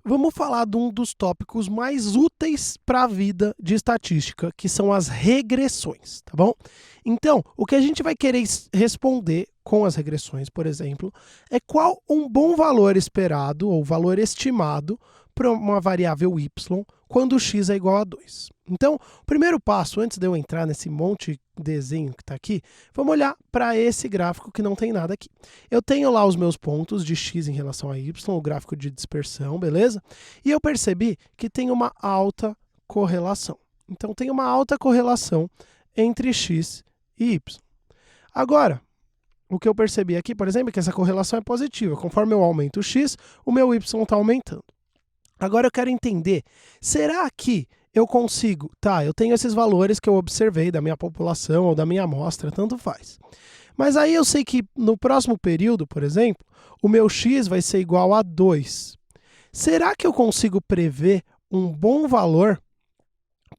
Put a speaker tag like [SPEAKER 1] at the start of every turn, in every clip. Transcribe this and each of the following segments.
[SPEAKER 1] Vamos falar de um dos tópicos mais úteis para a vida de estatística, que são as regressões, tá bom? Então, o que a gente vai querer responder com as regressões, por exemplo, é qual um bom valor esperado ou valor estimado para uma variável y quando x é igual a 2. Então, o primeiro passo, antes de eu entrar nesse monte de desenho que está aqui, vamos olhar para esse gráfico que não tem nada aqui. Eu tenho lá os meus pontos de x em relação a y, o gráfico de dispersão, beleza? E eu percebi que tem uma alta correlação. Então, tem uma alta correlação entre x e y. Agora, o que eu percebi aqui, por exemplo, é que essa correlação é positiva. Conforme eu aumento o x, o meu y está aumentando. Agora eu quero entender, será que eu consigo, eu tenho esses valores que eu observei da minha população ou da minha amostra, tanto faz. Mas aí eu sei que no próximo período, por exemplo, o meu x vai ser igual a 2. Será que eu consigo prever um bom valor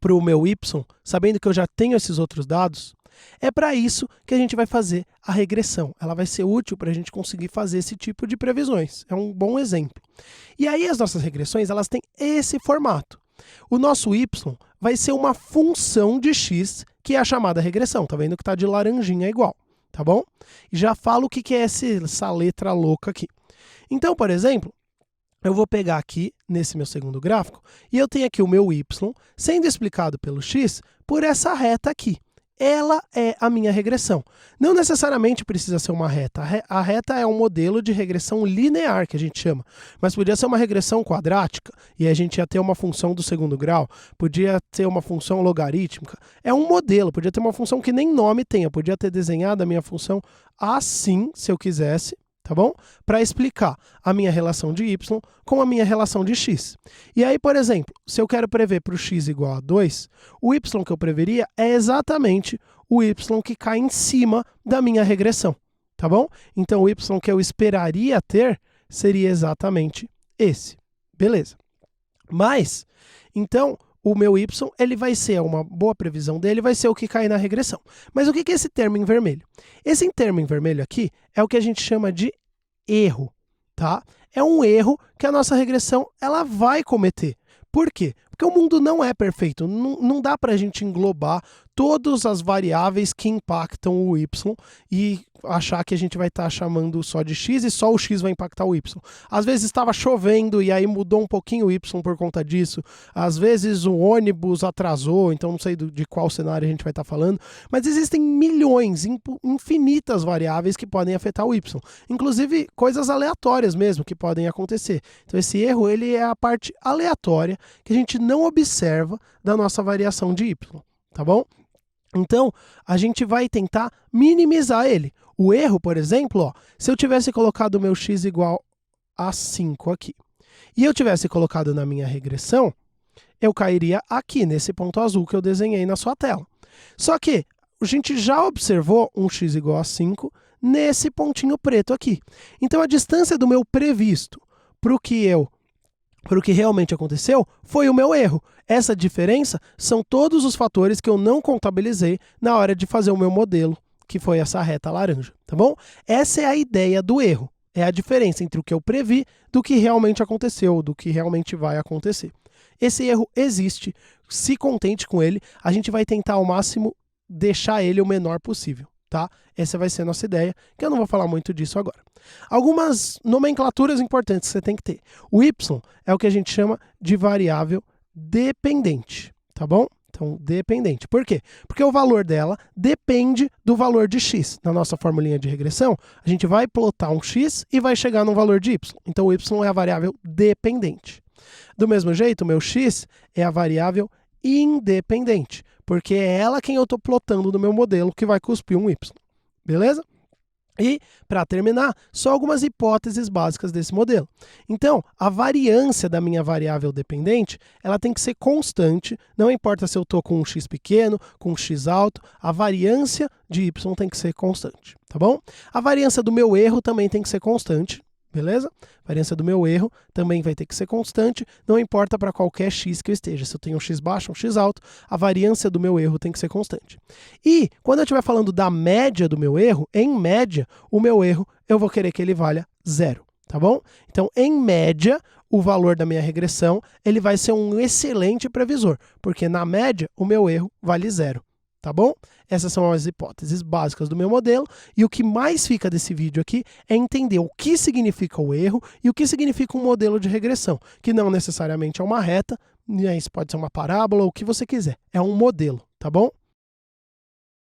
[SPEAKER 1] para o meu y, sabendo que eu já tenho esses outros dados? É para isso que a gente vai fazer a regressão. Ela vai ser útil para a gente conseguir fazer esse tipo de previsões. É um bom exemplo. E aí as nossas regressões, elas têm esse formato. O nosso y vai ser uma função de x, que é a chamada regressão. Tá vendo que está de laranjinha igual, tá bom? E já falo o que é essa letra louca aqui. Então, por exemplo, eu vou pegar aqui, nesse meu segundo gráfico, e eu tenho aqui o meu y sendo explicado pelo x por essa reta aqui. Ela é a minha regressão. Não necessariamente precisa ser uma reta. A reta é um modelo de regressão linear, que a gente chama. Mas podia ser uma regressão quadrática, e a gente ia ter uma função do segundo grau. Podia ter uma função logarítmica. É um modelo, podia ter uma função que nem nome tenha. Podia ter desenhado a minha função assim, se eu quisesse, tá bom? Para explicar a minha relação de y com a minha relação de x. E aí, por exemplo, se eu quero prever para o x igual a 2, o y que eu preveria é exatamente o y que cai em cima da minha regressão, tá bom? Então, o y que eu esperaria ter seria exatamente esse. Beleza. Mas, então, o meu y, ele vai ser, uma boa previsão dele, vai ser o que cai na regressão. Mas o que é esse termo em vermelho? Esse termo em vermelho aqui é o que a gente chama de erro, tá? É um erro que a nossa regressão ela vai cometer. Por quê? Porque o mundo não é perfeito, não dá para a gente englobar todas as variáveis que impactam o y e achar que a gente vai estar chamando só de x e só o x vai impactar o y. Às vezes estava chovendo e aí mudou um pouquinho o y por conta disso. Às vezes o ônibus atrasou, então não sei de qual cenário a gente vai estar falando. Mas existem milhões, infinitas variáveis que podem afetar o y. Inclusive coisas aleatórias mesmo que podem acontecer. Então esse erro ele é a parte aleatória que a gente não observa da nossa variação de y, tá bom? Então, a gente vai tentar minimizar ele. O erro, por exemplo, se eu tivesse colocado o meu x igual a 5 aqui, e eu tivesse colocado na minha regressão, eu cairia aqui, nesse ponto azul que eu desenhei na sua tela. Só que a gente já observou um x igual a 5 nesse pontinho preto aqui. Então, a distância do meu previsto para o que realmente aconteceu foi o meu erro. Essa diferença são todos os fatores que eu não contabilizei na hora de fazer o meu modelo, que foi essa reta laranja, tá bom? Essa é a ideia do erro. É a diferença entre o que eu previ do que realmente aconteceu, do que realmente vai acontecer. Esse erro existe, se contente com ele, a gente vai tentar ao máximo deixar ele o menor possível. Tá? Essa vai ser a nossa ideia, que eu não vou falar muito disso agora. Algumas nomenclaturas importantes que você tem que ter. O y é o que a gente chama de variável dependente, tá bom? Então, dependente. Por quê? Porque o valor dela depende do valor de x. Na nossa formulinha de regressão, a gente vai plotar um x e vai chegar no valor de y. Então, o y é a variável dependente. Do mesmo jeito, o meu x é a variável independente, porque é ela quem eu estou plotando no meu modelo que vai cuspir um y. Beleza? E, para terminar, só algumas hipóteses básicas desse modelo. Então, a variância da minha variável dependente, ela tem que ser constante, não importa se eu estou com um x pequeno, com um x alto, a variância de y tem que ser constante, tá bom? A variância do meu erro também tem que ser constante, beleza? A variância do meu erro também vai ter que ser constante, não importa para qualquer x que eu esteja. Se eu tenho um x baixo, um x alto, a variância do meu erro tem que ser constante. E, quando eu estiver falando da média do meu erro, em média, o meu erro, eu vou querer que ele valha 0, tá bom? Então, em média, o valor da minha regressão, ele vai ser um excelente previsor, porque na média o meu erro vale 0, tá bom? Essas são as hipóteses básicas do meu modelo, e o que mais fica desse vídeo aqui é entender o que significa o erro e o que significa um modelo de regressão, que não necessariamente é uma reta, isso pode ser uma parábola, o que você quiser, é um modelo, tá bom?